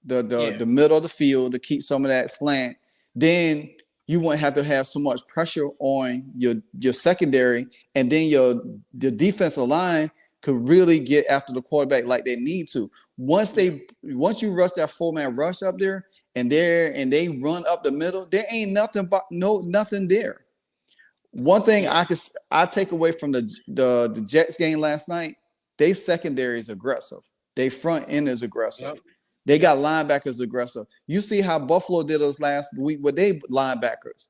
the middle of the field to keep some of that slant. Then you wouldn't have to have so much pressure on your secondary, and then the defensive line could really get after the quarterback like they need to. Once you rush that 4-man rush up there and they run up the middle, there ain't nothing there. One thing I take away from the Jets game last night, they secondary is aggressive. They front end is aggressive. Yep. They got linebackers aggressive. You see how Buffalo did us last week with their linebackers.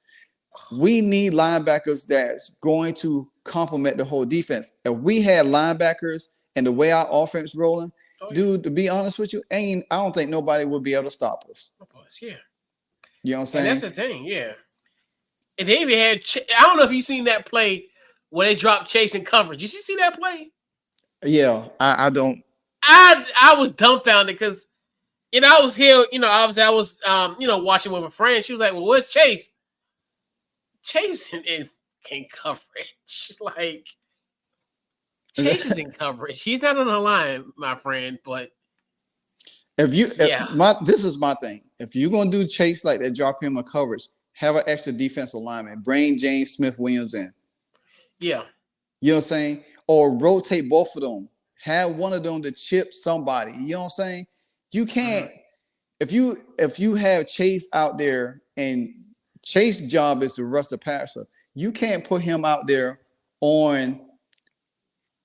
We need linebackers that's going to complement the whole defense. If we had linebackers and the way our offense rolling, dude, to be honest with you, I don't think nobody would be able to stop us. Yeah. You know what I'm saying? And that's the thing, yeah. And they even had, I don't know if you've seen that play where they dropped Chase in coverage. Did you see that play? Yeah, I don't. I was dumbfounded because, I was here, obviously I was, watching with a friend. She was like, well, where's Chase? Chase is in coverage. Like, Chase is in coverage. He's not on the line, my friend, but. This is my thing. If you're going to do Chase like that, drop him a coverage, have an extra defensive lineman. Bring James Smith-Williams in. Yeah. You know what I'm saying? Or rotate both of them. Have one of them to chip somebody. You know what I'm saying? You can't if you have Chase out there and Chase's job is to rush the passer, you can't put him out there in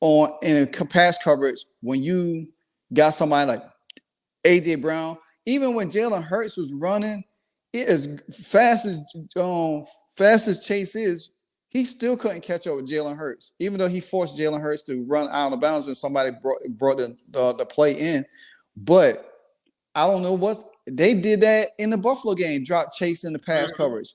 a pass coverage when you got somebody like A.J. Brown. Even when Jalen Hurts was running, as fast as Chase is, he still couldn't catch up with Jalen Hurts, even though he forced Jalen Hurts to run out of bounds when somebody brought the play in. But I don't know they did that in the Buffalo game, dropped Chase in the pass coverage.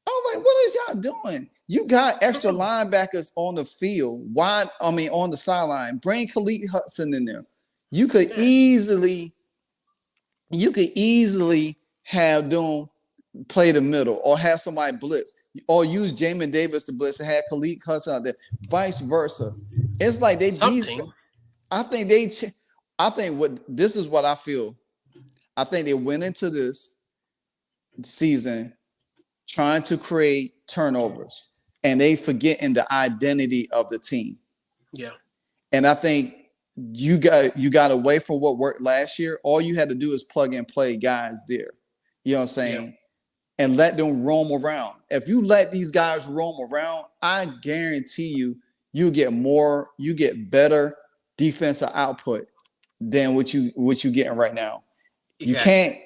I was like, what is y'all doing? You got extra linebackers on the field, on the sideline. Bring Khalid Hudson in there. You could easily have them play the middle or have somebody blitz or use Jamin Davis to blitz and have Khalid Hudson out there, vice versa. It's like this is what I feel. I think they went into this season trying to create turnovers and they forgetting the identity of the team. Yeah. And I think you got away from what worked last year. All you had to do is plug and play guys there. You know what I'm saying? Yeah. And let them roam around. If you let these guys roam around, I guarantee you get better defensive output than what you getting right now. Exactly. You can't,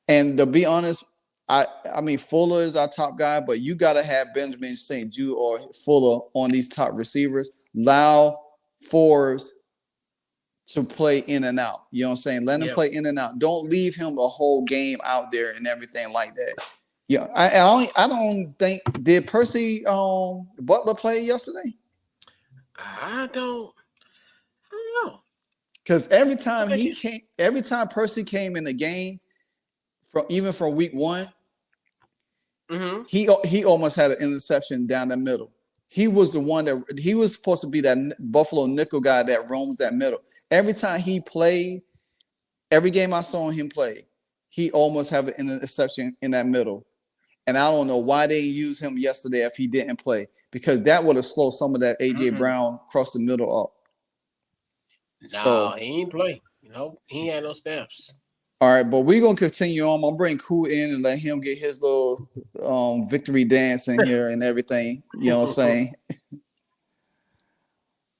and to be honest, I mean Fuller is our top guy, but you gotta have Benjamin St-Juste or Fuller on these top receivers. Allow Forbes to play in and out. You know what I'm saying? Let him play in and out. Don't leave him a whole game out there and everything like that. Yeah, I don't think did Percy Butler play yesterday? I don't know. Because every time Percy came in the game, from week one, he almost had an interception down the middle. He was the one he was supposed to be that Buffalo nickel guy that roams that middle. Every time he played, every game I saw him play, he almost had an interception in that middle. And I don't know why they used him yesterday if he didn't play, because that would have slowed some of that A.J. Brown across the middle up. No, he ain't play. He had no snaps. All right, but we're going to continue on. I'm going to bring Koo in and let him get his little victory dance in here and everything. You know what I'm saying?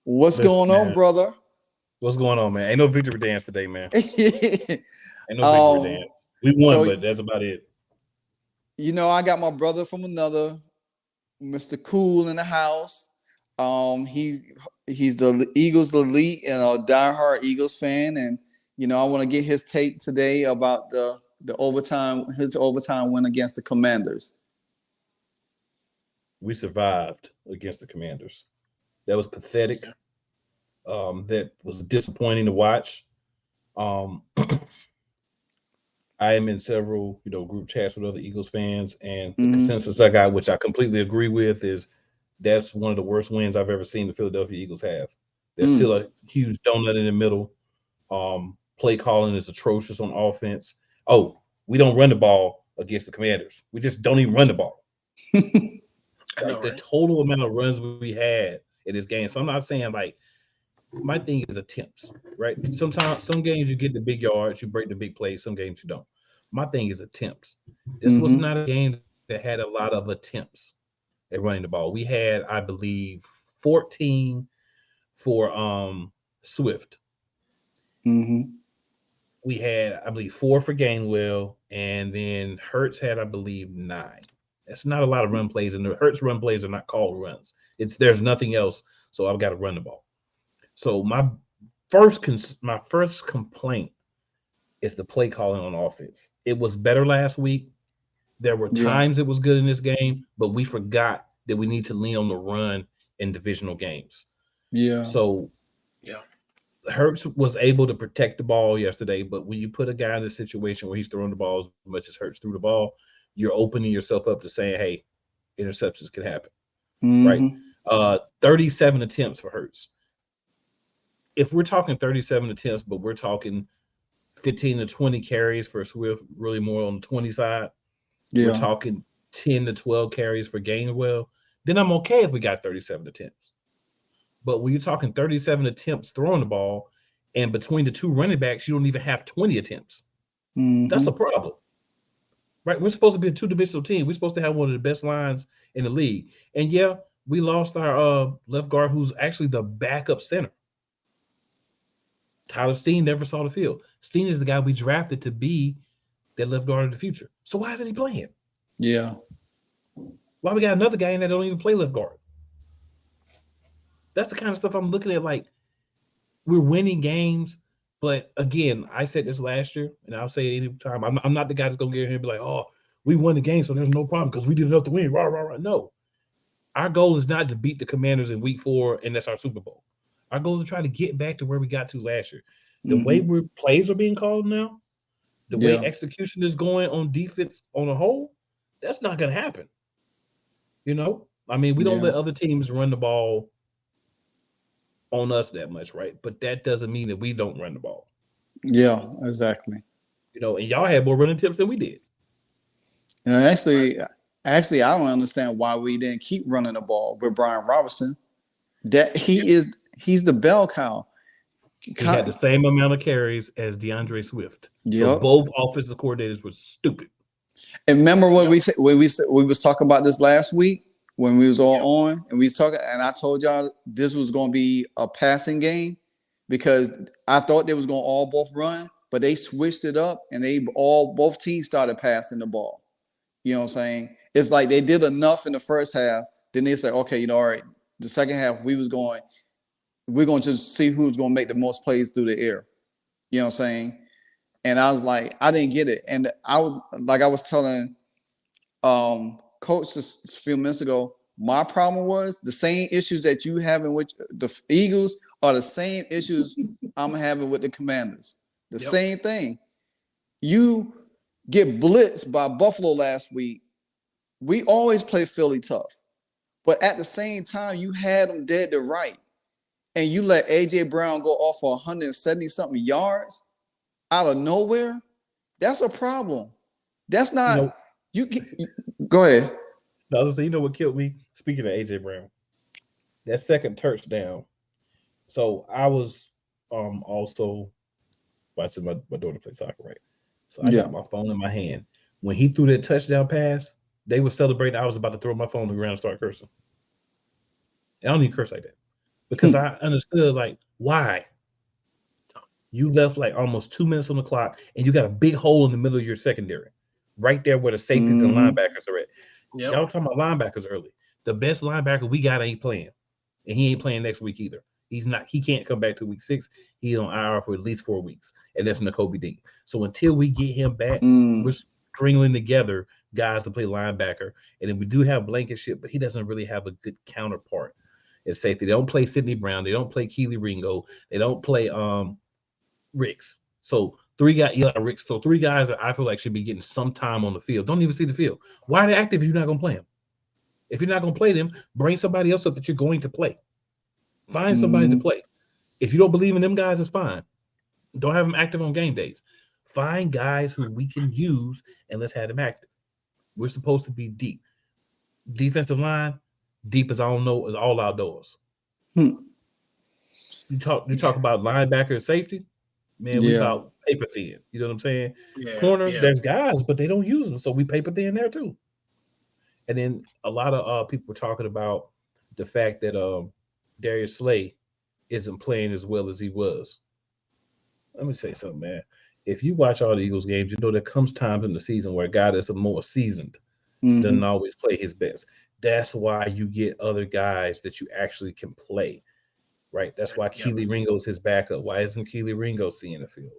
What's going on, brother? What's going on, man? Ain't no victory dance today, man. Ain't no victory dance. We won, but that's about it. I got my brother from another, Mr. Cool in the house. He's the Eagles elite and a diehard Eagles fan, and I want to get his take today about his overtime win against the Commanders. We survived against the Commanders. That was pathetic. That was disappointing to watch. I am in several, group chats with other Eagles fans, and the consensus I got, which I completely agree with, is that's one of the worst wins I've ever seen the Philadelphia Eagles have. There's still a huge donut in the middle. Play calling is atrocious on offense. oh, we don't run the ball against the Commanders. We just don't even run the ball. I know, Like the right? total amount of runs we had in this game. So I'm not saying like my thing is attempts, right? Sometimes some games you get the big yards, you break the big plays. Some games you don't. My thing is attempts. This was Mm-hmm. not a game that had a lot of attempts at running the ball. We had, I believe, 14 for Swift. Mm-hmm. We had, I believe, 4 for Gainwell, and then Hertz had, I believe, 9. That's not a lot of run plays, and the Hertz run plays are not called runs. It's there's nothing else, so I've got to run the ball. So my first complaint is the play calling on offense. It was better last week. There were Yeah. times it was good in this game, but we forgot that we need to lean on the run in divisional games. Yeah. So Yeah. Hurts was able to protect the ball yesterday, but when you put a guy in a situation where he's throwing the ball as much as Hurts threw the ball, you're opening yourself up to saying, hey, interceptions can happen, right? Mm-hmm. 37 attempts for Hurts. If we're talking 37 attempts, but we're talking 15 to 20 carries for Swift, really more on the 20 side, we're Yeah. talking 10 to 12 carries for Gainwell, then I'm okay if we got 37 attempts. But when you're talking 37 attempts throwing the ball, and between the two running backs, you don't even have 20 attempts. That's a Mm-hmm. problem, right? We're supposed to be a two-dimensional team. We're supposed to have one of the best lines in the league. And yeah, we lost our left guard, who's actually the backup center. Tyler Steen never saw the field. Steen is the guy we drafted to be that left guard of the future. So why isn't he playing? Yeah. Why we got another guy in that don't even play left guard? That's the kind of stuff I'm looking at. Like, we're winning games, but again, I said this last year, and I'll say it anytime. I'm not the guy that's gonna get here and be like, "Oh, we won the game, so there's no problem because we did enough to win." Rah, rah, rah. No, our goal is not to beat the Commanders in Week 4, and that's our Super Bowl. Our goal is to try to get back to where we got to last year. The way Mm-hmm. plays are being called now, the way Yeah. execution is going on defense on a whole, that's not gonna happen. I mean, we don't Yeah. let other teams run the ball on us that much, right? But that doesn't mean that we don't run the ball. Yeah. Exactly. And y'all had more running tips than we did. You know, actually, I don't understand why we didn't keep running the ball with Brian Robinson. That he's the bell cow. He had the same amount of carries as DeAndre Swift. So Yep. both offensive coordinators were stupid. And remember what we said when we was talking about this last week when we was all on and we was talking, and I told y'all this was going to be a passing game because I thought they was going to all both run, but they switched it up and both teams started passing the ball. You know what I'm saying? It's like they did enough in the first half. Then they said, okay, all right, the second half we're going to just see who's going to make the most plays through the air. You know what I'm saying? And I was like, I didn't get it. And I was telling Coach a few minutes ago, my problem was the same issues that you having with the Eagles are the same issues I'm having with the Commanders. The same thing. You get blitzed by Buffalo last week. We always play Philly tough. But at the same time, you had them dead to right. And you let A.J. Brown go off for 170-something yards out of nowhere. That's a problem. That's not go ahead. I was gonna say, what killed me? Speaking of AJ Brown, that second touchdown. So I was also watching my daughter play soccer, right? So I got my phone in my hand. When he threw that touchdown pass, they were celebrating. I was about to throw my phone on the ground and start cursing. And I don't even curse like that because I understood, like, why? You left like almost 2 minutes on the clock, and you got a big hole in the middle of your secondary, right there where the safeties and linebackers are at. Yep. Y'all talking about linebackers early. The best linebacker we got ain't playing, and he ain't playing next week either. He's not. He can't come back to week 6. He's on IR for at least 4 weeks, and that's Nakobe Dean. So until we get him back, we're stringing together guys to play linebacker, and then we do have Blankenship, but he doesn't really have a good counterpart at safety. They don't play Sidney Brown. They don't play Keely Ringo. They don't play Ricks. So 3 guys, Eli Ricks. So 3 guys that I feel like should be getting some time on the field. Don't even see the field. Why are they active if you're not going to play them? If you're not going to play them, bring somebody else up that you're going to play. Find somebody to play. If you don't believe in them guys, it's fine. Don't have them active on game days. Find guys who we can use and let's have them active. We're supposed to be deep. Defensive line, deep as I don't know, is all outdoors. Hmm. You talk about linebacker and safety, man, we Yeah. about paper thin. You know what I'm saying? Yeah, Corner, yeah. there's guys, but they don't use them, so we paper thin there too. And then a lot of people were talking about the fact that Darius Slay isn't playing as well as he was. Let me say something, man. If you watch all the Eagles games, you know there comes times in the season where a guy that's a more seasoned doesn't Mhm. always play his best. That's why you get other guys that you actually can play, right? That's why Yep. Keely Ringo's his backup. Why isn't Keely Ringo seeing the field?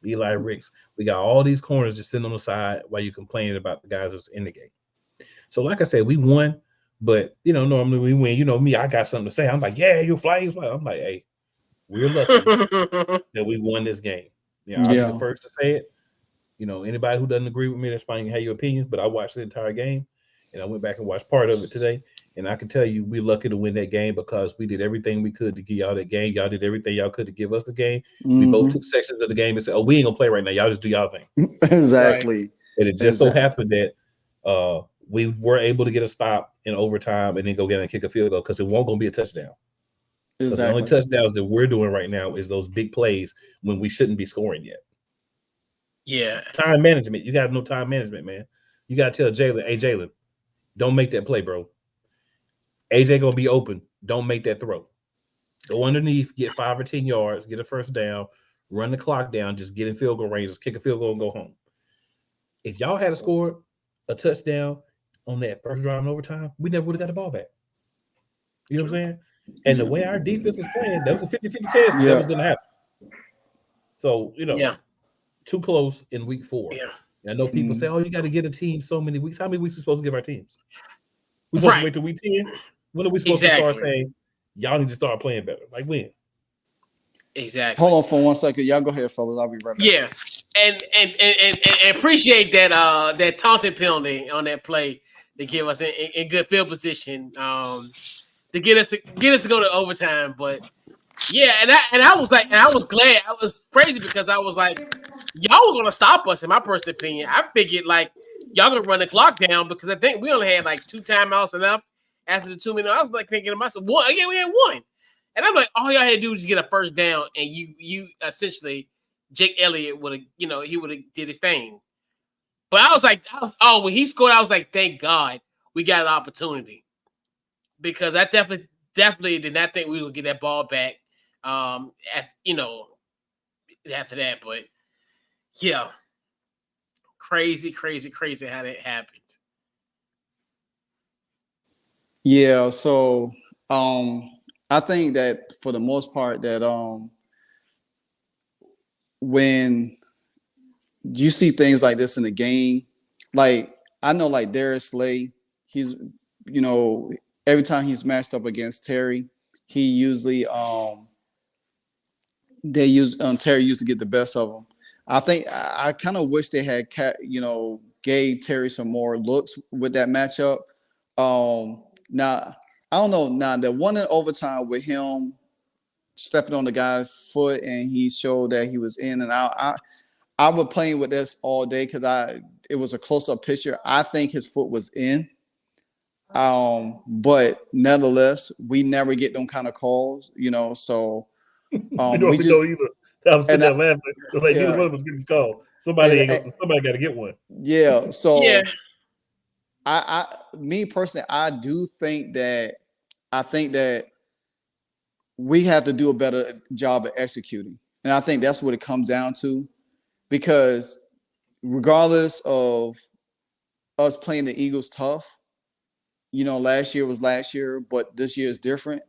Eli Ricks. We got all these corners just sitting on the side while you complaining about the guys that's in the game. So, like I said, we won, but normally we win. You know me, I got something to say. I'm like, yeah, you fly, you fly. I'm like, hey, we're lucky that we won this game. Yeah, I'll be the Yeah. first to say it. Anybody who doesn't agree with me, that's fine. You have your opinions, but I watched the entire game, and I went back and watched part of it today. And I can tell you, we're lucky to win that game because we did everything we could to give y'all that game. Y'all did everything y'all could to give us the game. We both Mhm. took sections of the game and said, "Oh, we ain't gonna play right now. Y'all just do y'all thing." Exactly. And it just so Exactly. happened that we were able to get a stop in overtime and then go get and kick a field goal because it won't gonna be a touchdown. Because the only Exactly. touchdowns that we're doing right now is those big plays when we shouldn't be scoring yet. Yeah. Time management. You got to know time management, man. You got to tell Jalen, hey, Jalen, don't make that play, bro. AJ going to be open. Don't make that throw. Go underneath, get 5 or 10 yards, get a first down, run the clock down, just get in field goal range, just kick a field goal and go home. If y'all had scored a touchdown on that first drive in overtime, we never would have got the ball back. You know what I'm saying? And the way our defense was playing, that was a 50-50 chance that Yeah. was going to happen. So, Yeah. too close in week 4. Yeah. And I know people Mhm. say, oh, you got to get a team so many weeks. How many weeks are we supposed to give our teams? We're supposed to wait till week 10? When are we supposed to start Exactly. saying, y'all need to start playing better? Like when? Exactly. Hold on for 1 second. Y'all go ahead, fellas. I'll be right back. Yeah. And appreciate that taunting penalty on that play to give us in good field position to get us to go to overtime. But yeah, and I was like, and I was glad. I was crazy because I was like, y'all were gonna stop us. In my personal opinion, I figured like y'all gonna run the clock down because I think we only had like 2 timeouts enough after the 2 minutes. I was like thinking to myself, one, yeah, we had 1, and I'm like, all y'all had to do was get a first down, and you essentially Jake Elliott would have, he would have did his thing. But I was like, when he scored, I was like, thank God we got an opportunity because I definitely did not think we would get that ball back. After that, but yeah, crazy how that happened. Yeah. So I think that for the most part that when you see things like this in the game, like I know like Darius Slay, he's every time he's matched up against Terry, he usually Terry used to get the best of him. I think I kind of wish they had gave Terry some more looks with that matchup. Now I don't know. Now the one in overtime with him stepping on the guy's foot and he showed that he was in and out. I was playing with this all day because it was a close-up picture. I think his foot was in. But nevertheless, we never get them kind of calls, so We we just don't either. I was sitting and there laughing. Like neither yeah, one of us getting this call. Somebody and got to get one. yeah. So Yeah, me personally, I think that we have to do a better job of executing, and I think that's what it comes down to, because regardless of us playing the Eagles tough, last year was last year, but this year is different.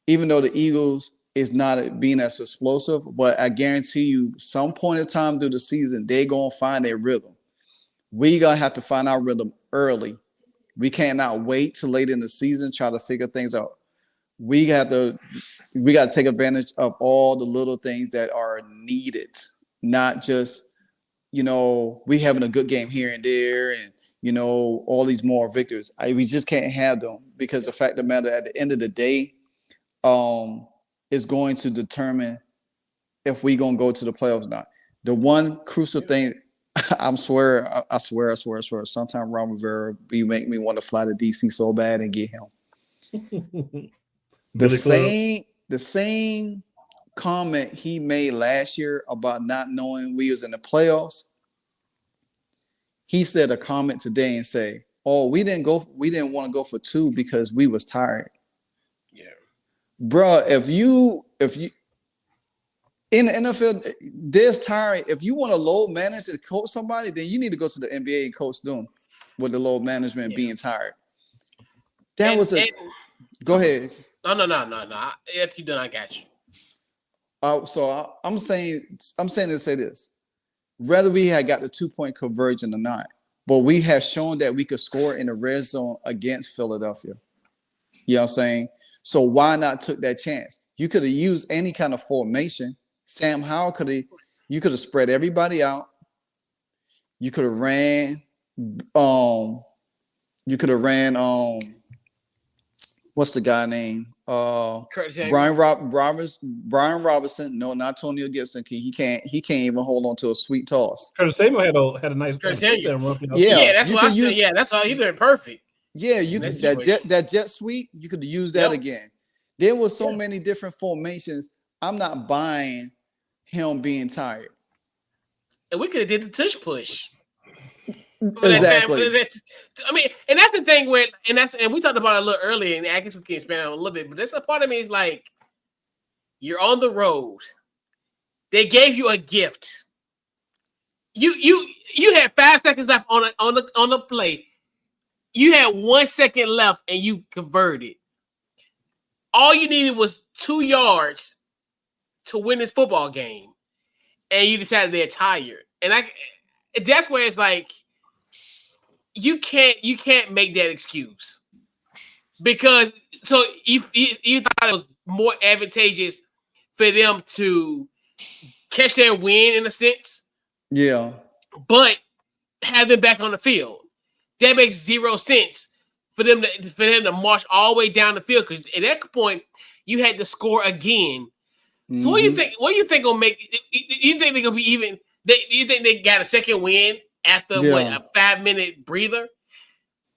Even though the Eagles is not being as explosive, but I guarantee you, some point in time through the season, they're gonna find their rhythm. We gonna have to find our rhythm early. We cannot wait till late in the season try to figure things out. We got to take advantage of all the little things that are needed, not just we having a good game here and there and all these more victors. We just can't have them because the fact of the matter, at the end of the day, is going to determine if we gonna go to the playoffs or not. The one crucial thing, I swear. Sometimes Ron Rivera, you make me want to fly to DC so bad and get him. Billy Club. The same comment he made last year about not knowing we was in the playoffs. He said a comment today and say, "Oh, we didn't want to go for 2 because we was tired." Yeah. Bruh, if you in the NFL, there's tiring. If you want to load manage and coach somebody, then you need to go to the NBA and coach them with the load management being tired. Go ahead. No. If you done, I got you. I'm saying to say this. Whether we had got the 2-point conversion or not, but we have shown that we could score in the red zone against Philadelphia. You know what I'm saying? So why not took that chance? You could have used any kind of formation. Sam Howell you could have spread everybody out. You could have ran what's the guy name? Brian Robinson. No, not Antonio Gibson. He can't even hold on to a sweet toss. Curtis Samuel had a nice Curtis run. Yeah, that's what I said. Yeah, that's all. He did perfect. Yeah, you could that jet sweep. You could use that again. There was so many different formations. I'm not buying him being tired. And we could have did the tush push. Exactly. I mean, and that's the thing and we talked about it a little earlier, and I guess we can expand on it a little bit, but that's a part of me is like, you're on the road. They gave you a gift. You had 5 seconds left on the play. You had 1 second left and you converted. All you needed was 2 yards to win this football game. And you decided they're tired. And that's where it's like, you can't make that excuse. Because so you thought it was more advantageous for them to catch their win in a sense. Yeah. But have them back on the field. That makes 0 sense for them to march all the way down the field, because at that point you had to score again. Mm-hmm. So what do you think? What do you think gonna make? You think they're gonna be even? You think they got a second win after a 5-minute breather?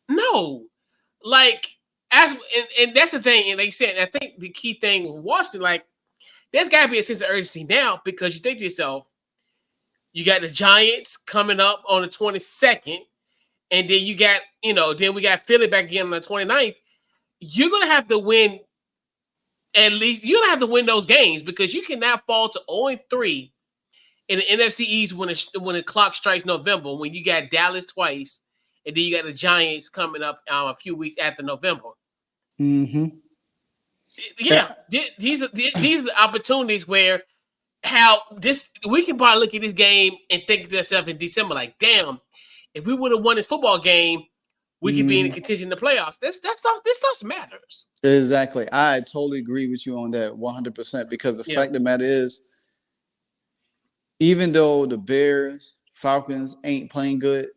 No, like and that's the thing. And like you said, I think the key thing with Washington, like, there's got to be a sense of urgency now, because you think to yourself, you got the Giants coming up on the 22nd. And then you got, then we got Philly back again on the 29th. You're going to have to win at least. You're going to have to win those games, because you cannot fall to 0-3 in the NFC East when the clock strikes November, when you got Dallas twice, and then you got the Giants coming up a few weeks after November. Mm-hmm. Yeah, these are the opportunities where we can probably look at this game and think to ourselves in December, like, damn, if we would have won this football game, we could be in a contention in the playoffs. This stuff matters. Exactly. I totally agree with you on that 100%, because the fact of the matter is, even though the Bears, Falcons ain't playing good,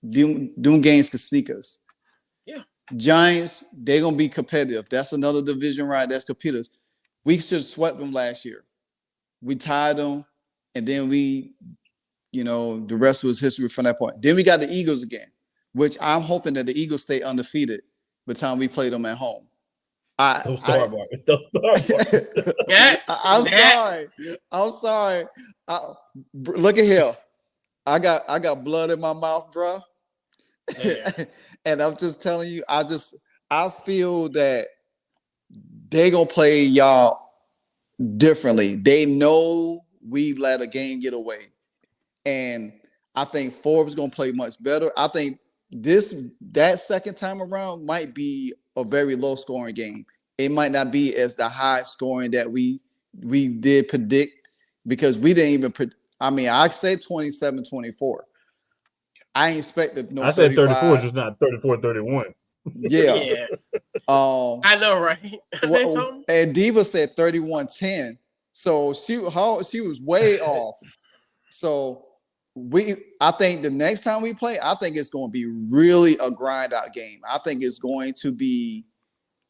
them games can sneak us. Yeah. Giants, they're going to be competitive. That's another division, right? That's competitors. We should have swept them last year. We tied them, and then the rest was history from that point. Then we got the Eagles again, which I'm hoping that the Eagles stay undefeated by the time we play them at home. I'm sorry. Look at here. I got blood in my mouth, bro. Yeah. And I'm just telling you, I feel that they're going to play y'all differently. They know we let a game get away. And I think Forbes going to play much better. I think that second time around might be a very low scoring game. It might not be as the high scoring that we did predict, because we didn't even I said 27-24. I ain't expected no. I said 34, just not 34-31. Yeah. I know, right? And Diva said 31-10. So she was way off. So I think the next time we play, I think it's going to be really a grind out game. I think it's going to be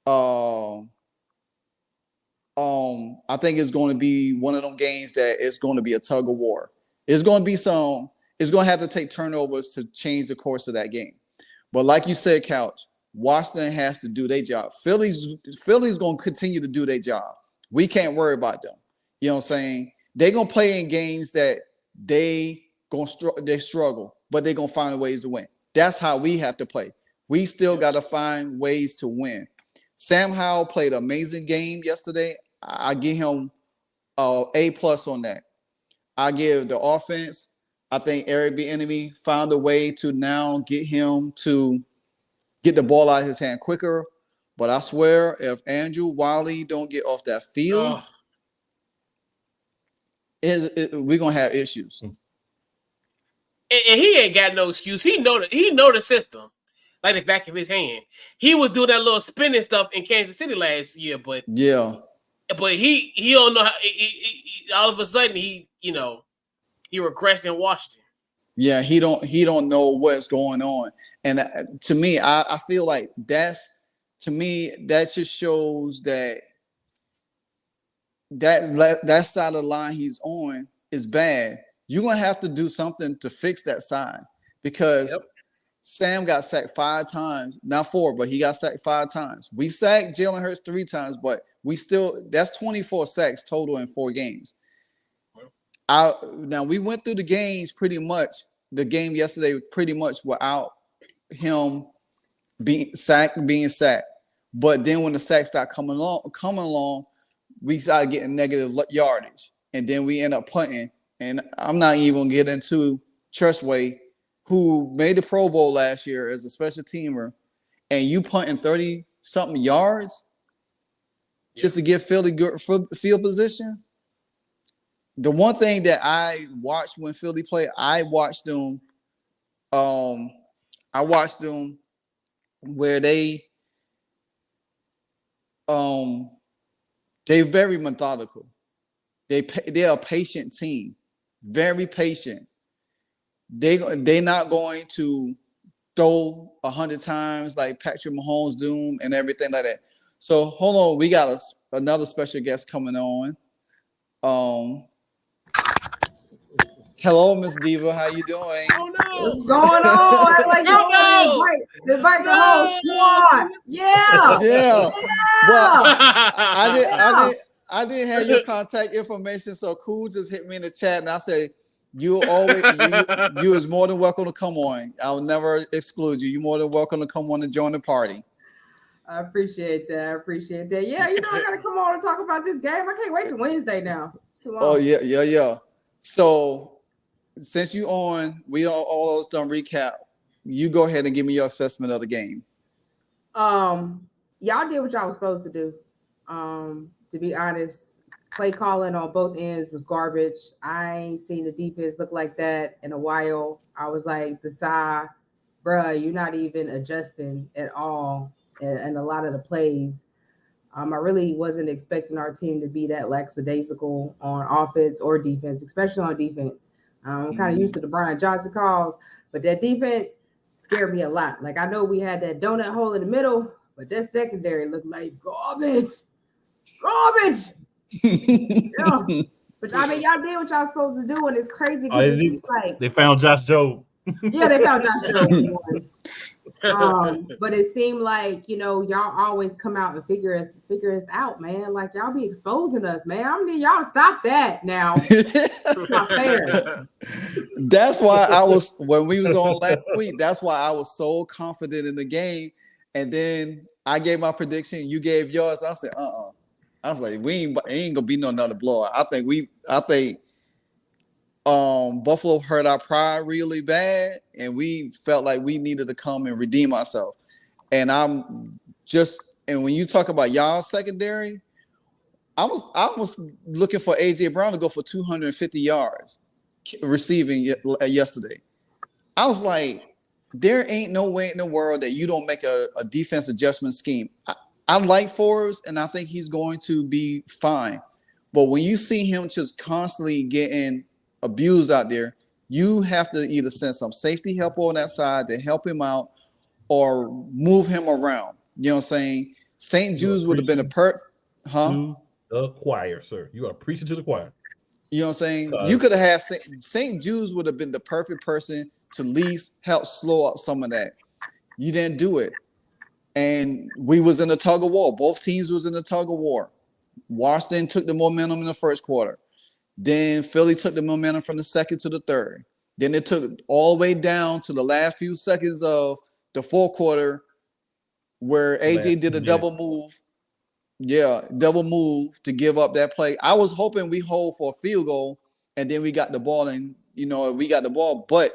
I think it's going to be one of them games that it's going to be a tug of war. It's going to be some. It's going to have to take turnovers to change the course of that game. But like you said, Couch, Washington has to do their job. Philly's going to continue to do their job. We can't worry about them. You know what I'm saying? They're going to play in games that they struggle, but they're going to find ways to win. That's how we have to play. We still got to find ways to win. Sam Howell played an amazing game yesterday. I give him A+ on that. I give the offense. I think Eric Bieniemy found a way to now get him to get the ball out of his hand quicker. But I swear, if Andrew Wiley don't get off that field, we're gonna have issues. And he ain't got no excuse. He know the system like the back of his hand. He was doing that little spinning stuff in Kansas City last year, but he don't know how. All of a sudden he regressed in Washington. Yeah, he don't know what's going on, and to me, I feel like that just shows that side of the line he's on is bad. You're gonna have to do something to fix that side because Sam got sacked 5 times, not 4, but he got sacked 5 times. We sacked Jalen Hurts 3 times, but that's 24 sacks total in 4 games. Now we went through the games pretty much. The game yesterday pretty much without him being sacked. But then when the sacks started coming along, we started getting negative yardage, and then we end up punting. And I'm not even gonna get into Trustway, who made the Pro Bowl last year as a special teamer, and you punting 30-something yards just to get Philly good field position. The one thing that I watched when Philly played, I watched them where they're very methodical. They're a patient team, very patient. They're not going to throw 100 times like Patrick Mahomes do and everything like that. So hold on, we got another special guest coming on. Hello, Miss Diva. How you doing? Oh no! What's going on? Like invite the whole squad. Yeah. Well, I didn't have your contact information, so Cool just hit me in the chat, and I say you is more than welcome to come on. I'll never exclude you. You're more than welcome to come on and join the party. I appreciate that. Yeah, I gotta come on and talk about this game. I can't wait till Wednesday now. It's too long. Oh yeah. So since you on, we all those done recap. You go ahead and give me your assessment of the game. Y'all did what y'all was supposed to do. To be honest, play calling on both ends was garbage. I ain't seen the defense look like that in a while. I was like, Desai, bruh, you're not even adjusting at all in a lot of the plays. I really wasn't expecting our team to be that lackadaisical on offense or defense, especially on defense. I'm kind of used to the Brian Johnson calls, but that defense scared me a lot. Like, I know we had that donut hole in the middle, but that secondary looked like garbage. Yeah. But I mean, y'all did what y'all supposed to do, and it's crazy because they found Josh Jobe. Yeah, they found Josh Jobe. But it seemed like, y'all always come out and figure us out, man. Like, y'all be exposing us, man. I need y'all to stop that now. It's not fair. That's why when we was on last week, that's why I was so confident in the game. And then I gave my prediction, you gave yours. I said, I was like, ain't gonna be no another blowout. I think Buffalo hurt our pride really bad, and we felt like we needed to come and redeem ourselves. And when you talk about y'all secondary, I was looking for AJ Brown to go for 250 yards receiving yesterday. I was like, there ain't no way in the world that you don't make a defense adjustment scheme. I like Forbes, and I think he's going to be fine. But when you see him just constantly getting abused out there, you have to either send some safety help on that side to help him out or move him around. You know what I'm saying? St. Jude's would have been a To the choir, sir. You are preaching to the choir. You know what I'm saying? You could have had St. Jude's would have been the perfect person to at least help slow up some of that. You didn't do it. And we was in a tug of war. Both teams was in a tug of war. Washington took the momentum in the first quarter. Then Philly took the momentum from the second to the third. Then it took all the way down to the last few seconds of the fourth quarter where AJ did a double move. Yeah, double move to give up that play. I was hoping we hold for a field goal and then we got the ball and, we got the ball, but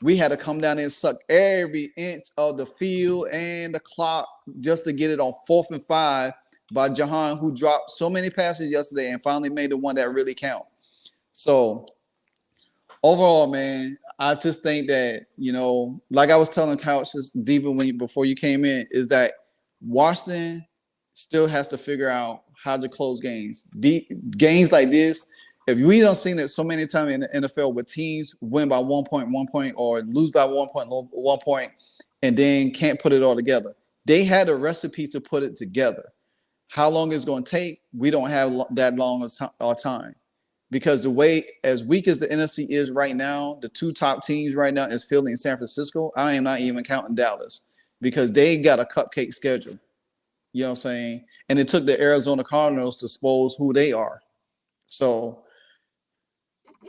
we had to come down and suck every inch of the field and the clock just to get it on 4th and 5 by Jahan, who dropped so many passes yesterday and finally made the one that really count. So overall, man, I just think that, like I was telling Couch Diva before you came in, is that Washington still has to figure out how to close games. Games like this, if we don't seen it so many times in the NFL where teams win by 1 point, or lose by 1 point, and then can't put it all together. They had a recipe to put it together. How long it's going to take, we don't have that long a time. Because the way, as weak as the NFC is right now, the two top teams right now is Philly and San Francisco. I am not even counting Dallas because they got a cupcake schedule. You know what I'm saying? And it took the Arizona Cardinals to expose who they are. So,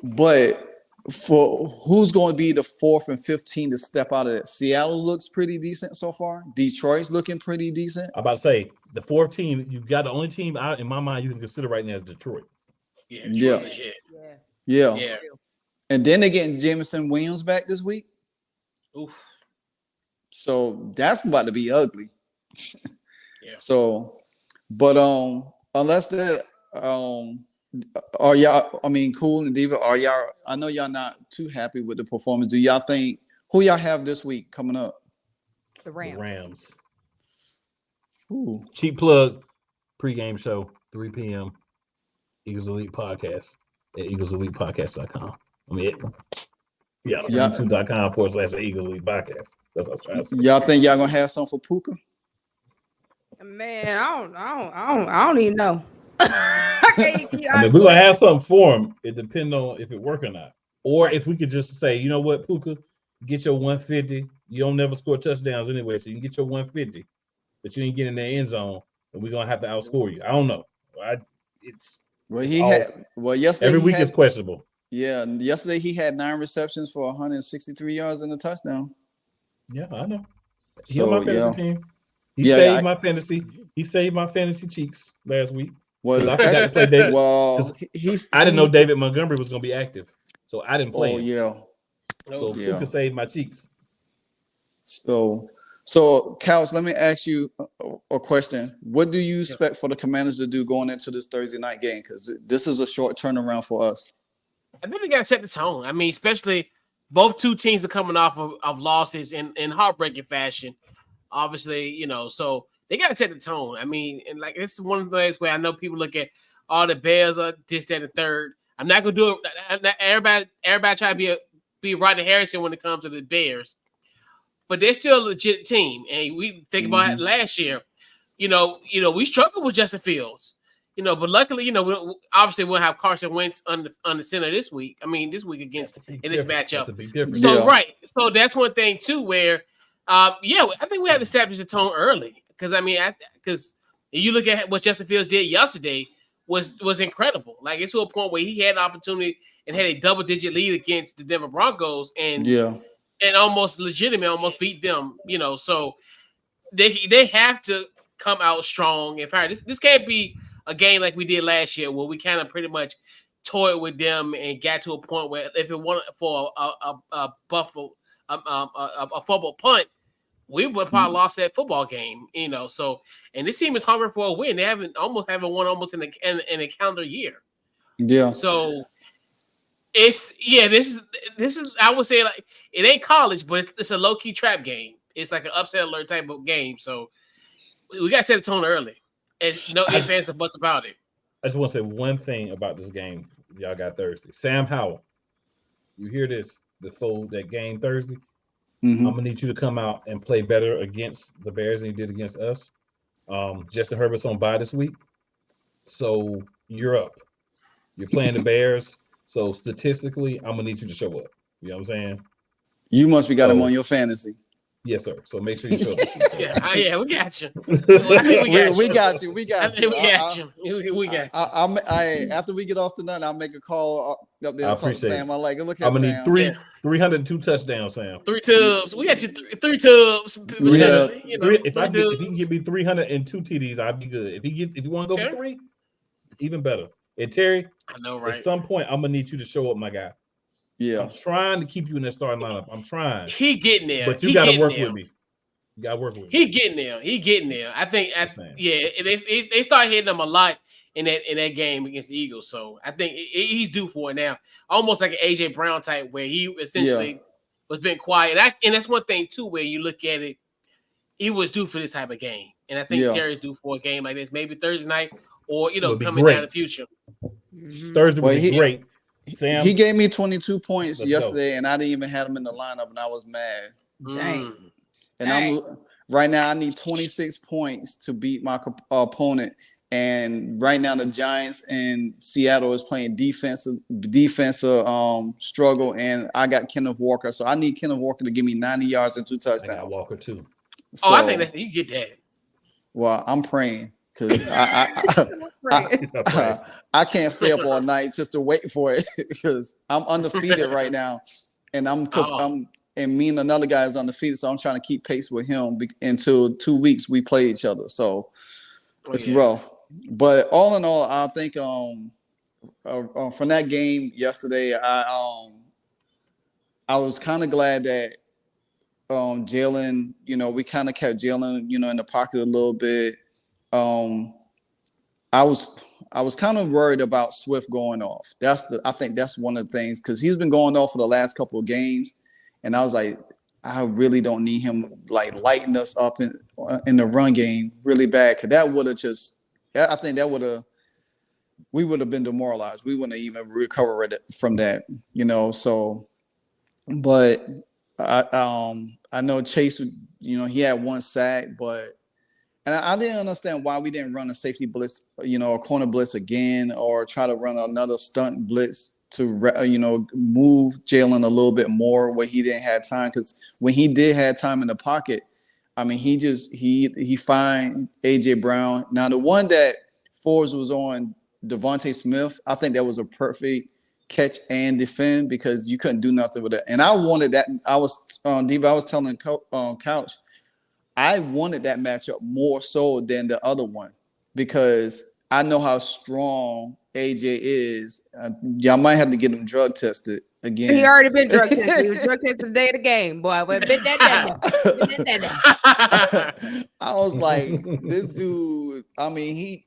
but for who's going to be the 4th and 15 to step out of it? Seattle looks pretty decent so far. Detroit's looking pretty decent. I'm about to say the 4th team, you got the only team out in my mind you can consider right now is Detroit. Yeah. And then they're getting Jameson Williams back this week. Oof. So that's about to be ugly. Yeah. So, but unless that are y'all, Cool and Diva, are y'all, I know y'all not too happy with the performance. Do y'all think, who y'all have this week coming up? The Rams. Ooh. Cheap plug, pregame show, 3 p.m. Eagles Elite Podcast at eagleselitepodcast.com. YouTube.com/Eagles Elite Podcast. That's what I was trying to say. Y'all think y'all gonna have something for Puka? Man, I don't even know. If we're gonna have something for him, it depends on if it work or not. Or if we could just say, you know what, Puka, get your 150. You don't never score touchdowns anyway, so you can get your 150, but you ain't getting in the end zone, and we're gonna have to outscore you. I don't know. Yesterday every week is questionable. Yeah, yesterday he had 9 receptions for 163 yards and a touchdown. Yeah, I know. So, my fantasy team. He saved my fantasy. He saved my fantasy cheeks last week. Well, I forgot to play David. Well, I didn't know David Montgomery was going to be active, so I didn't play him. Yeah. So Puka saved my cheeks. So Couch, let me ask you a question. What do you expect for the Commanders to do going into this Thursday night game? Because this is a short turnaround for us. I think we got to set the tone. Especially both two teams are coming off of losses in heartbreaking fashion. Obviously, so they got to set the tone. And this is one of the things where I know people look at all the Bears are this, that, and the third. I'm not gonna do it. Everybody try to be Rodney Harrison when it comes to the Bears, but they're still a legit team. And we think about it last year. We struggled with Justin Fields. But luckily, obviously we'll have Carson Wentz on the center this week. This week against in this matchup. That's a big difference. So right. So that's one thing too where I think we had to establish the tone early because because you look at what Justin Fields did yesterday was incredible. Like it's to a point where he had an opportunity and had a double-digit lead against the Denver Broncos and almost almost beat them. So they have to come out strong and fire. This can't be a game like we did last year where we kind of pretty much toyed with them and got to a point where if it wasn't for a fumble punt, we would probably lost that football game, So, and this team is hungry for a win. They haven't won almost in a calendar year. Yeah. So this is I would say like it ain't college, but it's a low key trap game. It's like an upset alert type of game. So we got to set the tone early. And no ifs, ands, or buts about it. I just want to say one thing about this game y'all got Thursday. Sam Howell, you hear this before that game Thursday? I'm gonna need you to come out and play better against the Bears than you did against us. Justin Herbert's on bye this week, so you're up. You're playing the Bears. So statistically, I'm gonna need you to show up. You know what I'm saying? You must be got him So- on your fantasy. Yes, sir. So make sure you show up. Yeah, we got you. We got you. We I got think you. we got you. We got you. After we get off tonight, I'll make a call up there I and talk to appreciate Sam. it. I like it. Look I'm at gonna Sam. need 302 touchdowns, Sam. 3 tubs. We got you three tubs. Yeah. If he can give me 302 TDs, I'd be good. If you want to go Okay. for 3, even better. And Terry, I know, right? at some point, I'm gonna need you to show up, my guy. Yeah. I'm trying to keep you in that starting lineup. I'm trying, He getting there. but you He got to getting work there. with me. You got to work with me. He getting there. He getting there. I think. saying. Yeah, and they start hitting him a lot in that game against the Eagles. So I think he's due for it now. Almost like an AJ Brown type, where he essentially was been quiet. And that's one thing too, where you look at it, he was due for this type of game. And I think Terry's due for a game like this, maybe Thursday night or coming down in the future. Thursday would be great. Sam, he gave me 22 points Let's yesterday, and I didn't even have him in the lineup, and I was mad. Dang. And I'm right now. I need 26 points to beat my opponent. And right now, the Giants and Seattle is playing defensive struggle, and I got Kenneth Walker, so I need Kenneth Walker to give me 90 yards and 2 touchdowns. I got Walker too. So, I think that you get that. Well, I'm praying because I can't stay up all night just to wait for it because I'm undefeated right now, and and me and another guy is undefeated, so I'm trying to keep pace with him until 2 weeks we play each other. So it's rough, but all in all, I think from that game yesterday, I was kind of glad that Jalen, we kind of kept Jalen, in the pocket a little bit. I was kind of worried about Swift going off. I think that's one of the things because he's been going off for the last couple of games, and I was like, I really don't need him like lighting us up in the run game really bad because that would have I think we would have been demoralized. We wouldn't have even recovered from that, So, but I know Chase, he had 1 sack, and I didn't understand why we didn't run a safety blitz, a corner blitz again, or try to run another stunt blitz to, move Jalen a little bit more where he didn't have time. Because when he did have time in the pocket, I mean, he find AJ Brown. Now the one that Forbes was on, Devontae Smith, I think that was a perfect catch and defend because you couldn't do nothing with it. And I wanted that. I was Diva. I was telling Couch, I wanted that matchup more so than the other one because I know how strong AJ is. Y'all might have to get him drug tested again. He already been drug tested. He was drug tested the day of the game, boy. But been that. I was like, this dude. I mean,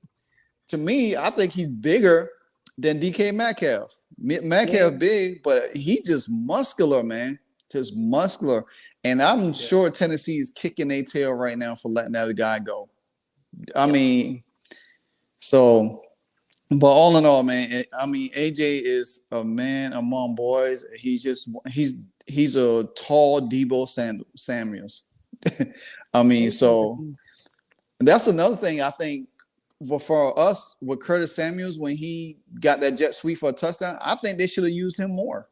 to me, I think he's bigger than DK Metcalf. Metcalf big, but he just muscular, man. Just muscular. And I'm sure Tennessee's kicking their tail right now for letting that guy go. I mean, so, but all in all, man, AJ is a man among boys. He's a tall Deebo Samuels. I mean, so that's another thing I think for us with Curtis Samuels when he got that jet sweep for a touchdown. I think they should have used him more.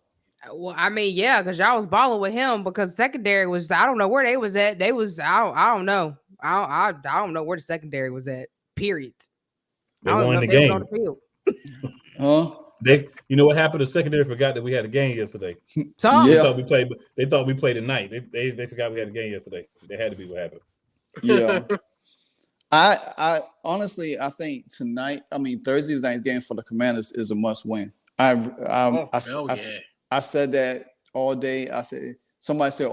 Well, I mean, yeah, because y'all was balling with him because secondary was, I don't know where they was at. They was, I don't know. I don't know where the secondary was at, period. They won the game. On the field. Huh? You know what happened? The secondary forgot that we had a game yesterday. So Yeah. They thought we played tonight. They forgot we had a game yesterday. They had to be what happened. Yeah. I honestly, I think Thursday's night's game for the Commanders is a must win. I said that all day. I said, somebody said,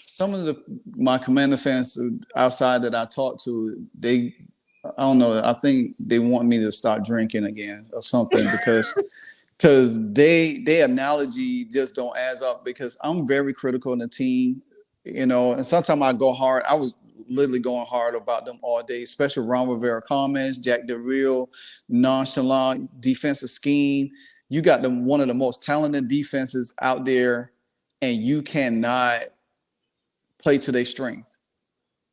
some of my Commander fans outside that I talked to, I don't know, I think they want me to start drinking again or something because their analogy just don't add up because I'm very critical in the team, and sometimes I go hard. I was literally going hard about them all day, especially Ron Rivera comments, Jack Del Rio, nonchalant defensive scheme. You got one of the most talented defenses out there, and you cannot play to their strength.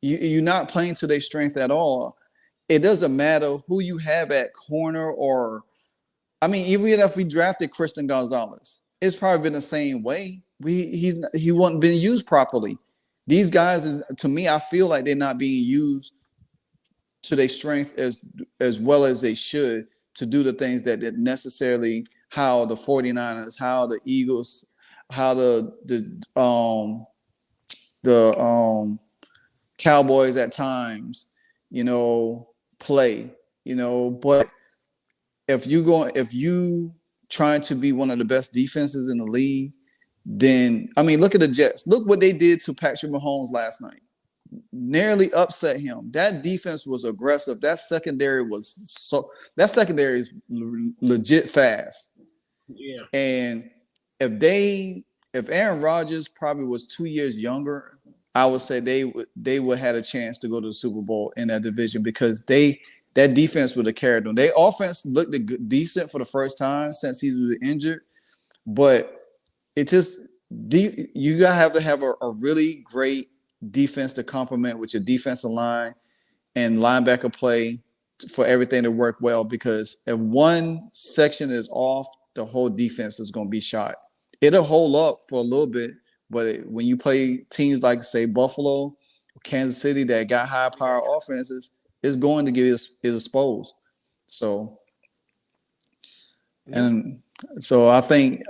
You're not playing to their strength at all. It doesn't matter who you have at corner or I mean, even if we drafted Christian Gonzalez, it's probably been the same way. He wasn't being used properly. These guys, to me, I feel like they're not being used to their strength as well as they should to do the things that necessarily how the 49ers, how the Eagles, how the Cowboys at times, play, but if you trying to be one of the best defenses in the league, then I mean, look at the Jets. Look what they did to Patrick Mahomes last night. Nearly upset him. That defense was aggressive. That secondary is legit fast. Yeah. And if Aaron Rodgers probably was 2 years younger, I would say they would had a chance to go to the Super Bowl in that division because that defense would have carried them. Their offense looked decent for the first time since he was injured, but it just you gotta have to have a really great defense to complement with your defensive line and linebacker play for everything to work well. Because if one section is off, the whole defense is going to be shot. It'll hold up for a little bit, but when you play teams like, say, Buffalo, Kansas City that got high power offenses, it's going to get it exposed. So, and so I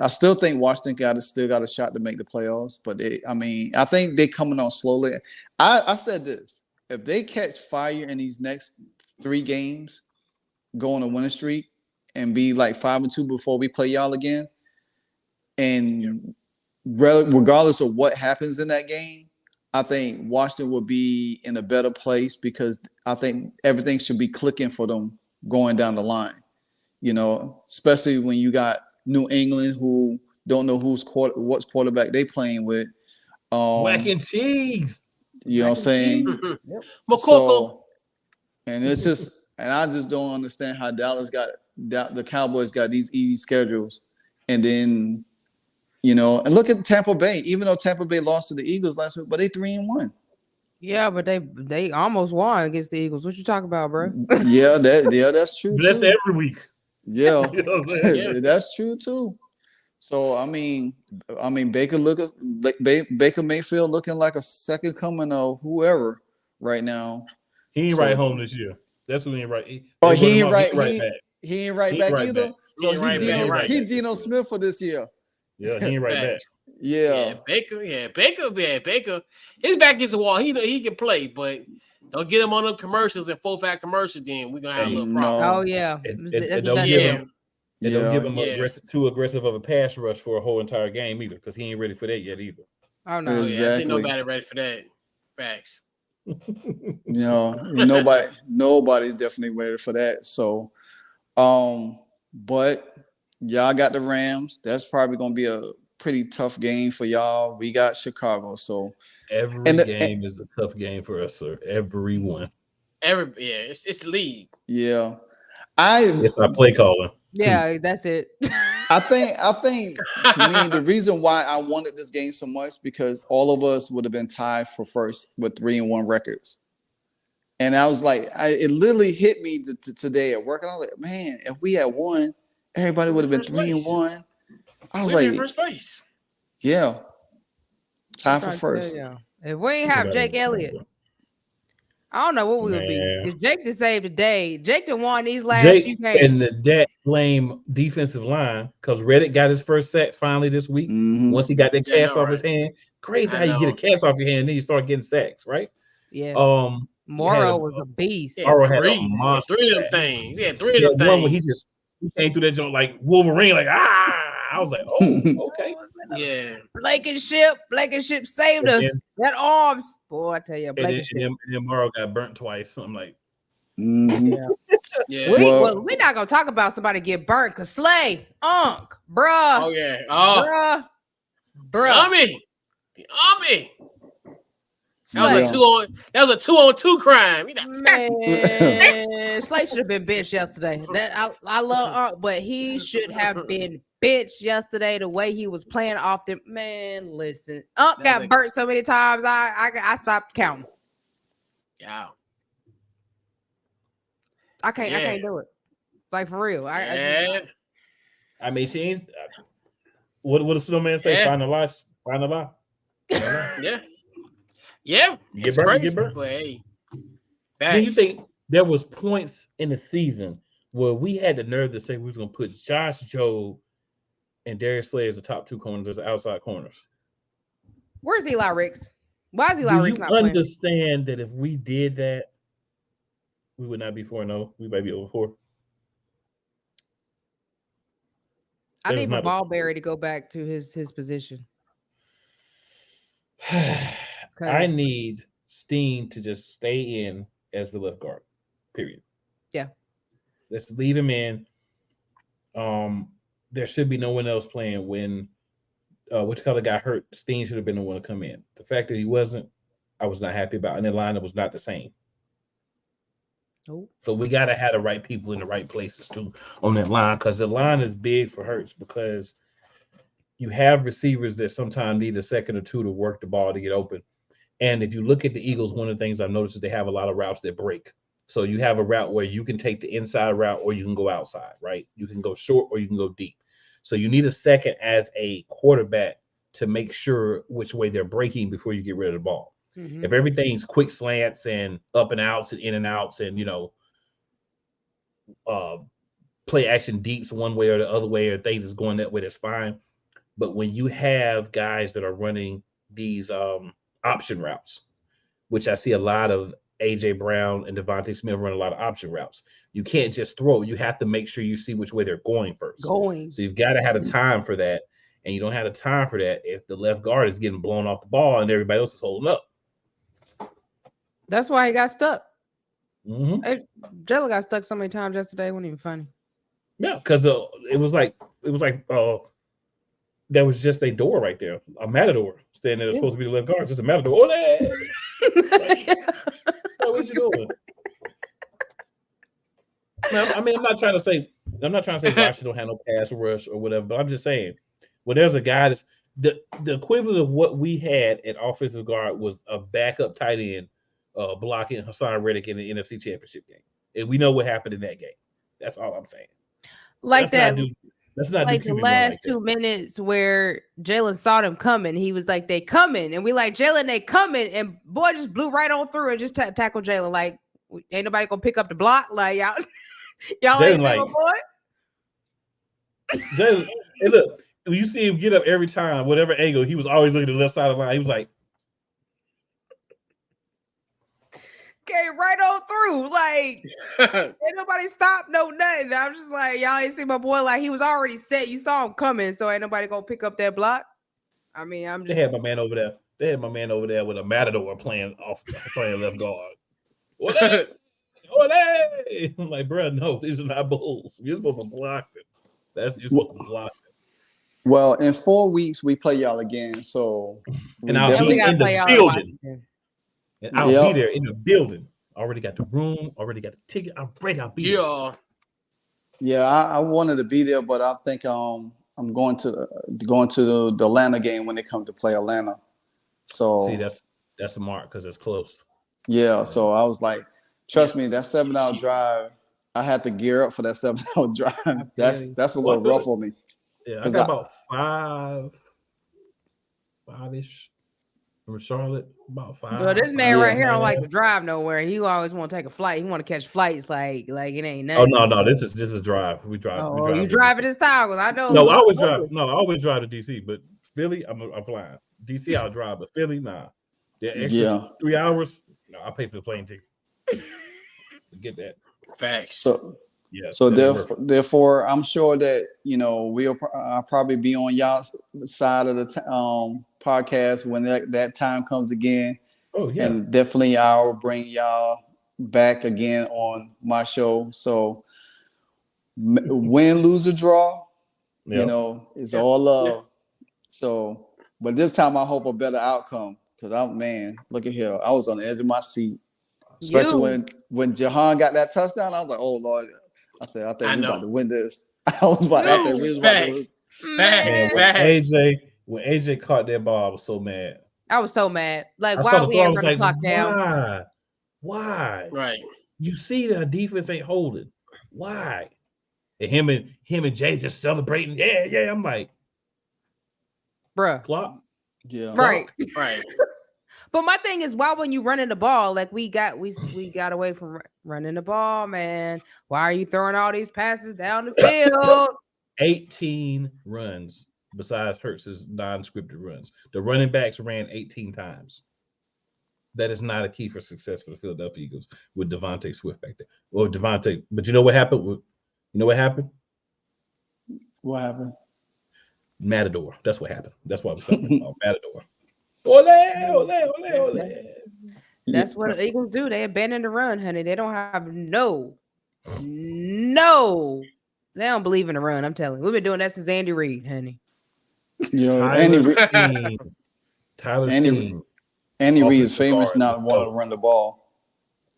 still think Washington still got a shot to make the playoffs, but I think they're coming on slowly. I said this: if they catch fire in these next 3 games, go on a winning streak, and be like 5-2 before we play y'all again, and regardless of what happens in that game, I think Washington will be in a better place because I think everything should be clicking for them going down the line. Especially when you got New England who don't know what quarterback they playing with. Whack and cheese. You know what I'm saying? Yep. So, and it's just, and I just don't understand how the Cowboys got these easy schedules, and then, and look at Tampa Bay. Even though Tampa Bay lost to the Eagles last week, but they 3-1. Yeah, but they almost won against the Eagles. What you talking about, bro? Yeah, that's true That's too. every week. Yeah, You know what I'm saying? Yeah. that's true too. So I mean, Baker Mayfield looking like a second coming of whoever right now. He ain't So- right home this year. That's what he ain't right. He They ain't put him right. up, back. He ain't right He back right either. back. So He ain't right Geno, back. he Geno Smith for this year. Yeah, he ain't right back. Facts. Yeah. Baker. His back against the wall. He can play, but don't get him on them commercials and 4-5 commercials. Then we're gonna have a little No. problem. Oh yeah, And that's a don't done give deal. him. And don't give him Yeah. too aggressive of a pass rush for a whole entire game either, because he ain't ready for that yet either. Oh no, Oh, yeah, I think Exactly. nobody ready for that. Facts. Nobody's definitely ready for that. So, but y'all got the Rams. That's probably gonna be a pretty tough game for y'all. We got Chicago. So Every And the- game is a tough game for us, sir. Every one. It's the league. yeah, It's our play calling. yeah, that's it. I think to me the reason why I wanted this game so much because all of us would have been tied for first with 3-1 records, and I was like, it literally hit me today at work, and I was like, man, if we had won, everybody would have been First place. 3-1. I was We're in like, first place. yeah, tied for I'm trying to first. tell y'all. If we ain't have Jake Elliott, I don't know what we would be. Man. If Jake did save the day, Jake done won these last few Jake games. and that lame defensive line, because Reddick got his first sack finally this week. Mhm. Once he got that Yeah, cast no, off his hand. Crazy I how you get a know. cast off your hand and then you start getting sacks, right? Yeah, had Morrow a- was a beast. Yeah, Morrow had a three monster of them sack. things. Yeah, He three of had them one where things. he came through that joint like Wolverine, like I was like, oh, okay. Yeah. Blankenship saved And us. That arms, boy, I tell you, And then, Blankenship. and then Morrow got burnt twice. So I'm like, Mhm. Yeah. We're not gonna talk about somebody get burnt because Slay, bruh, Oh yeah. Oh, bruh. Army. That Yeah. was a 2-on-2 crime. Man, Slay should have been benched yesterday. That I love, but he should have been benched yesterday. The way he was playing off the man. Listen, got burnt so many times. I stopped counting. Yeah. I can't do it. Like for real. I Yeah. I mean, she ain't. What does Snowman say? Yeah. Find a lie. Find a lie. Find a lie. Yeah. Yeah. You It's get burnt, you crazy. get burnt. But hey. Then you Facts. think there was points in the season where we had the nerve to say we was gonna put Josh Jobe and Darius Slay as the top two corners, as the outside corners. Where's Eli Ricks? Why is Eli Do Ricks you not playing? understand that if we did that, we would not be 4-0. We might be over 4. I That need is for not a- Ballberry to go back to his position. I 'Cause- need Steen to just stay in as the left guard. Period. Yeah. Let's leave him in. There should be no one else playing when which color got hurt. Steen should have been the one to come in. The fact that he wasn't, I was not happy about. And the lineup was not the same. Nope. So we gotta have the right people in the right places too on that line, because the line is big for Hurts, because you have receivers that sometimes need a second or two to work the ball to get open. And if you look at the Eagles, one of the things I've noticed is they have a lot of routes that break. So you have a route where you can take the inside route or you can go outside, right? You can go short or you can go deep. So you need a second as a quarterback to make sure which way they're breaking before you get rid of the ball. Mhm. If everything's quick slants and up and outs and in and outs and, play action deeps one way or the other way, or things is going that way, that's fine. But when you have guys that are running these option routes, which I see a lot of A.J. Brown and Devontae Smith run a lot of option routes, you can't just throw. You have to make sure you see which way they're going first. Going. So you've got to have a time for that, and you don't have the time for that if the left guard is getting blown off the ball and everybody else is holding up. That's why he got stuck. Mm-hmm. Jalen got stuck so many times yesterday. It wasn't even funny. Yeah, because it was like there was just a door right there, a matador standing there. Yeah. Supposed to be the left guard, just a matador. Ole! What you doing? Now, I mean, I'm not trying to say Washington don't have no pass rush or whatever, but I'm just saying, well, there's a guy that's the equivalent of what we had at offensive guard was a backup tight end blocking Hassan Reddick in the NFC Championship game, and we know what happened in that game. That's all I'm saying. Like that. Let's not Like do the QB1 last like that. 2 minutes where Jalen saw them coming, he was like, "They coming," and we like, "Jalen, they coming," and boy just blew right on through and just tackled Jalen. Like, ain't nobody gonna pick up the block. Like y'all ain't Jalen, see my boy. Jalen, hey, look, when you see him get up every time, whatever angle, he was always looking at the left side of the line. He was like, Came right on through. Like, ain't nobody stop, no nothing. I'm just like, y'all ain't see my boy. Like, he was already set. You saw him coming, so ain't nobody gonna pick up that block. I mean, I'm they just had my man over there. They had my man over there with a matador playing left guard. Ole! Ole! I'm like, bro, no, these are not bulls. You're supposed to block it. You're supposed to block it. Well, in 4 weeks we play y'all again, so we And I'll and we be definitely- gotta in the play y'all in building. Washington. And I'll Yep. be there in the building. Already got the room, already got the ticket. I'm ready. I'll be there. Yeah. I wanted to be there, but I think I'm going to the Atlanta game when they come to play Atlanta. So See, that's smart because it's close. yeah, so I was like, trust me, that 7-hour drive, I had to gear up for that 7-hour drive. That's a little rough for me. Yeah, I 'Cause got about five-ish from Charlotte. About 5. Well, this man right here don't Yeah. like to drive nowhere. He always want to take a flight. He want to catch flights like it ain't Oh nothing. no, this is a drive. We drive. Oh, we drive you to driving DC. this time? 'Cause I know. No, I always drive. No, I always drive to DC, but Philly, I'm flying. DC, I'll drive, but Philly, nah. Yeah, extra Yeah. 3 hours. No, I pay for the plane ticket. Get that. Facts. So Yeah. So that'll work. therefore, I'm sure that I'll probably be on y'all's side of the podcast when that time comes again, Oh yeah. and definitely I'll bring y'all back again on my show. So win, lose, or draw, Yeah. it's Yeah. all love. Yeah. So, but this time I hope a better outcome, because look at here, I was on the edge of my seat, especially when Jahan got that touchdown. I was like, oh Lord. I said, I think I we're know. about to win this. I was about, I think we was about to Facts. win. Facts. Man, when AJ caught that ball, I was so mad. I was so mad. Like, I why saw the we throw. I ain't was run the like, clock down? why? Right. You see that defense ain't holding. Why? And him and Jay just celebrating. Yeah. I'm like, bruh. clock. Yeah. Right. Right. But my thing is, why when you running the ball, like we got away from running the ball, man. Why are you throwing all these passes down the field? 18 runs besides Hurts's non-scripted runs. The running backs ran 18 times. That is not a key for success for the Philadelphia Eagles with Devontae Swift back there. Or Devontae, but you know what happened? You know what happened? What happened? Matador. That's what happened. That's why we're talking about Matador. Ole. That's what the Eagles do. They abandon the run, honey. They don't have no. They don't believe in the run. I'm telling you. We've been doing that since Andy Reid, honey. Yo, Tyler Andy Steen. Andy Reid is Offensive famous guard. not wanting to run the ball.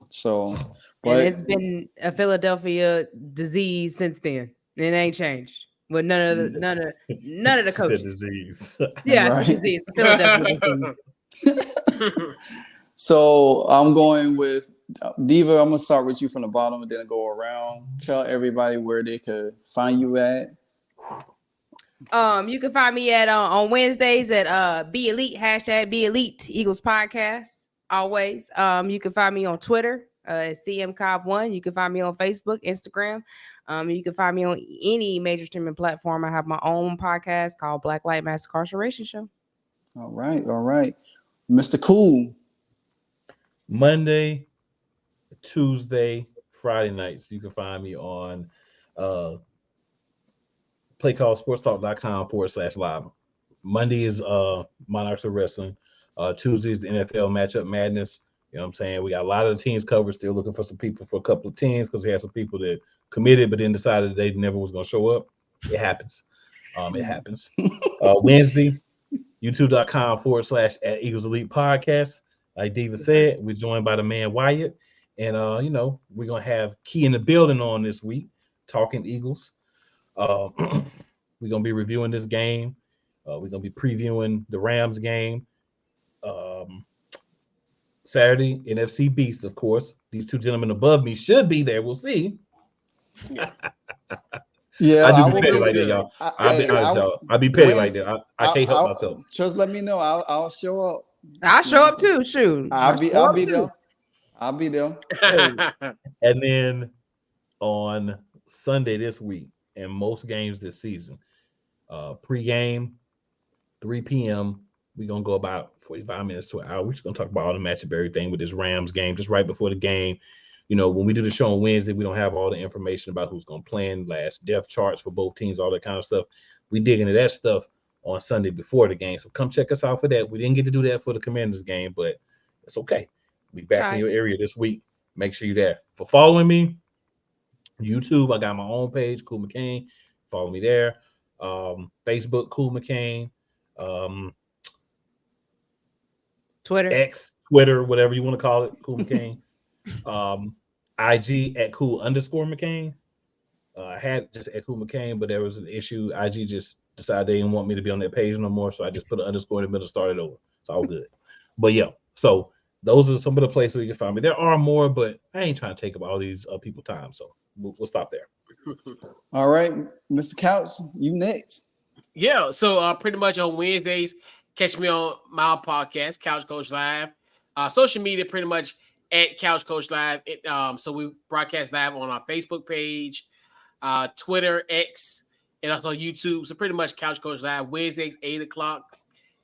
So, And but it's been a Philadelphia disease since then. It ain't changed. With none of the Said coaches. disease. Yeah, Right. it's a disease. The Philadelphia disease. so I'm going with Diva. I'm gonna start with you from the bottom and then go around. Tell everybody where they could find you at. You can find me at on Wednesdays at Be Elite #Be Elite Eagles Podcast. Always. You can find me on Twitter at CMCobb1. You can find me on Facebook, Instagram. You can find me on any major streaming platform. I have my own podcast called Black Light Mass Incarceration Show. All right, Mr. Cool. Monday, Tuesday, Friday nights. You can find me on playcallsportstalk.com/live. Monday is Monarchs of Wrestling. Tuesday is the NFL Matchup Madness. You know what I'm saying? We got a lot of the teams covered. Still looking for some people for a couple of teams because we had some people that committed but then decided they never was going to show up. It happens. It happens. Wednesday, youtube.com/Eagles Elite Podcast. Like Diva said, we're joined by the man Wyatt. And, we're going to have Key in the building on this week, talking Eagles. We're going to be reviewing this game. We're going to be previewing the Rams game. Saturday, NFC Beast, of course. These two gentlemen above me should be there. We'll see. Yeah, I do will be petty be- like that, y'all. I I be petty Wednesday- like that. I can't help myself. Just let me know. I'll show up. I'll show up too. Shoot. I'll be there. I'll be there. And then on Sunday this week, and most games this season, pregame, 3 p.m., we're going to go about 45 minutes to an hour. We're just going to talk about all the matchup, everything with this Rams game, just right before the game. You know, when we do the show on Wednesday, we don't have all the information about who's going to play in last depth charts for both teams, all that kind of stuff. We dig into that stuff on Sunday before the game. So come check us out for that. We didn't get to do that for the Commanders game, but it's okay. We'll be back in your area this week. Make sure you're there. For following me, YouTube, I got my own page, Cool McCain. Follow me there. Facebook, Cool McCain. Twitter. X, Twitter, whatever you want to call it, Cool McCain. IG at Cool_McCain. I had just at Cool McCain, but there was an issue. IG just decided they didn't want me to be on that page no more, so I just put an underscore in the middle, started over. It's all good. But yeah, so those are some of the places where you can find me. There are more, but I ain't trying to take up all these people time, so we'll stop there. All right, Mr. Couch, you next. Yeah, so pretty much on Wednesdays, catch me on my podcast, Couch Coach Live. Social media, pretty much at Couch Coach Live. So we broadcast live on our Facebook page, Twitter, X, and also YouTube. So pretty much Couch Coach Live, Wednesdays, 8 o'clock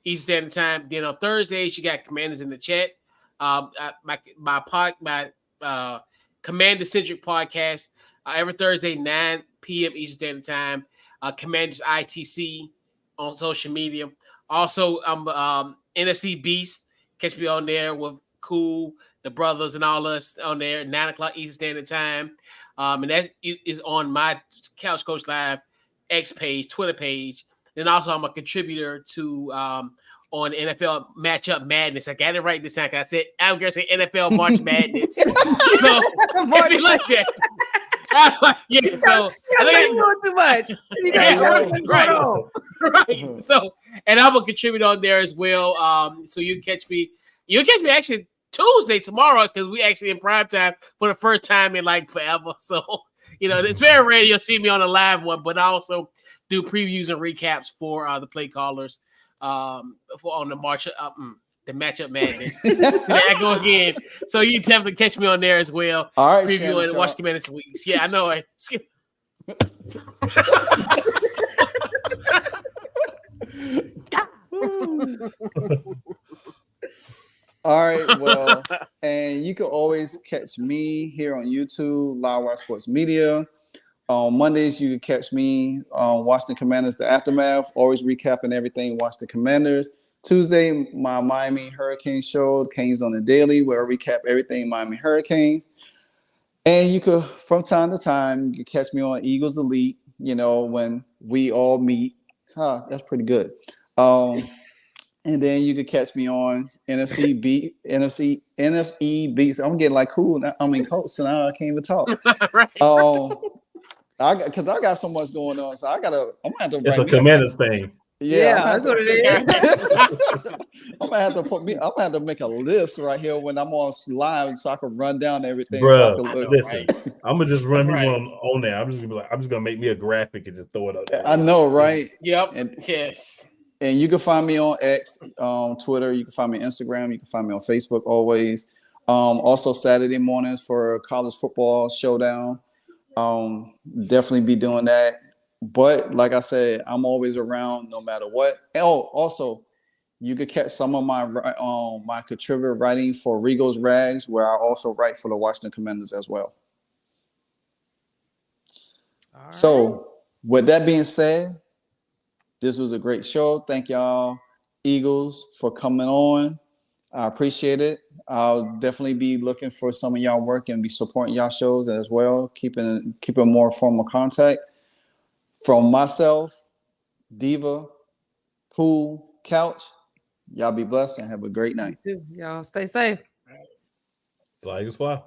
Eastern Standard Time. Then on Thursdays, you got Commanders in the Chat. My Commander-centric podcast every Thursday, 9 p.m. Eastern Standard Time. Commanders ITC on social media. Also, I'm NFC Beast. Catch me on there with Cool, the brothers, and all us on there, 9 o'clock Eastern Standard Time. And that is on my Couch Coach Live X page, Twitter page. Then also, I'm a contributor to on NFL Matchup Madness. I got it right this time. I said I'm gonna say NFL March Madness. So if you like that. Yeah, so I think you're doing too much. You got right. So, and I'm a contributor on there as well. So you can catch me. You'll catch me actually Tuesday tomorrow because we actually in prime time for the first time in like forever. So You know, it's very rare you'll see me on a live one, but I also do previews and recaps for the play callers for on the the matchup madness. There I go again. So you definitely catch me on there as well. All right, Preview Shannon and watch Sharp. the Madness weeks. Yeah, I know. All right, well, and you can always catch me here on YouTube, Livewire Sports Media. On Mondays, you can catch me on Washington Commanders, The Aftermath, always recapping everything Washington Commanders. Tuesday, my Miami Hurricane show, Canes on the Daily, where I recap everything Miami Hurricanes. And you could, from time to time, you can catch me on Eagles Elite, you know, when we all meet. That's pretty good. And then you could catch me on NFC Beats. I'm getting like cool. I'm in coach, so now I can't even talk. Right. Because I got so much going on, so I'm gonna have to. It's a Commanders thing. Yeah, that's what it is. I'm gonna have to make a list right here when I'm on live, so I can run down everything. Bruh, So I can look. listen, Right. I'm gonna just run me Right. one on there. I'm just gonna make me a graphic and just throw it up there. I know, right? Yep. And Yes. And you can find me on X, Twitter. You can find me on Instagram. You can find me on Facebook always. Also Saturday mornings for college football showdown. Definitely be doing that. But like I said, I'm always around no matter what. Oh, also, you could catch some of my contributor writing for Regal's Rags, where I also write for the Washington Commanders as well. So, with that being said, this was a great show. Thank y'all, Eagles, for coming on. I appreciate it. I'll definitely be looking for some of y'all work and be supporting y'all shows as well, keeping more formal contact. From myself, Diva, Pool, Couch, y'all be blessed and have a great night. Y'all stay safe. Fly Eagles fly.